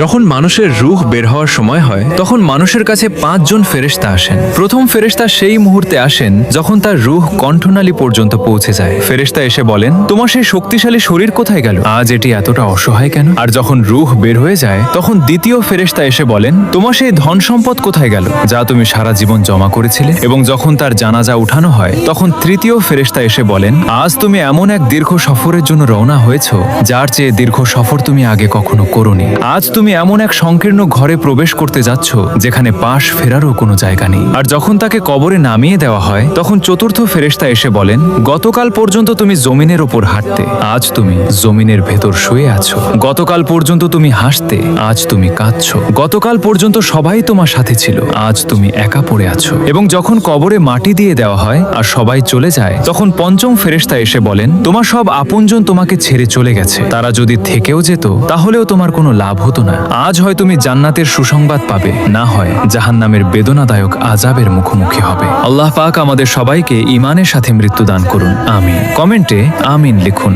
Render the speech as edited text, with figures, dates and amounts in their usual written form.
যখন মানুষের রূহ বের হওয়ার সময় হয় তখন মানুষের কাছে 5 জন ফেরেশতা আসেন। প্রথম ফেরেশতা সেই মুহূর্তে আসেন যখন তার রূহ কণ্ঠনালী পর্যন্ত পৌঁছে যায়। ফেরেশতা এসে বলেন, তোমার সেই শক্তিশালী শরীর কোথায় গেল? আজ এটি এতটা অসহায় কেন? আর যখন রূহ বের হয়ে যায় তখন দ্বিতীয় ফেরেশতা এসে বলেন, তোমার সেই ধন সম্পদ কোথায় গেল যা তুমি সারা জীবন জমা করেছিলে? এবং যখন তার জানাজা উঠানো হয় তখন তৃতীয় ফেরেশতা এসে বলেন, আজ তুমি এমন এক দীর্ঘ সফরের জন্য রওনা হয়েছো যার চেয়ে দীর্ঘ সফর তুমি আগে কখনো করোনি। আজ তুমি এমন এক সংকীর্ণ ঘরে প্রবেশ করতে যাচ্ছ যেখানে পাশ ফেরারও কোনো জায়গা নেই। আর যখন তাকে কবরে নামিয়ে দেওয়া হয় তখন চতুর্থ ফেরেশতা এসে বলেন, গতকাল পর্যন্ত তুমি জমিনের ওপর হাঁটতে, আজ তুমি জমিনের ভেতর শুয়ে আছো। গতকাল পর্যন্ত তুমি হাসতে, আজ তুমি কাঁদছো। গতকাল পর্যন্ত সবাই তোমার সাথে ছিল, আজ তুমি একা পড়ে আছো। এবং যখন কবরে মাটি দিয়ে দেওয়া হয় আর সবাই চলে যায় তখন পঞ্চম ফেরেশতা এসে বলেন, তোমার সব আপনজন তোমাকে ছেড়ে চলে গেছে। তারা যদি থেকেও যেত তাহলেও তোমার কোনো লাভ হতো না। আজ হয় তুমি জান্নাতের সুসংবাদ পাবে, না হয় জাহান্নামের বেদনাদায়ক আযাবের মুখোমুখি হবে। আল্লাহ পাক আমাদের সবাইকে ঈমানের সাথে মৃত্যু দান করুন, আমিন। কমেন্টে আমিন লিখুন।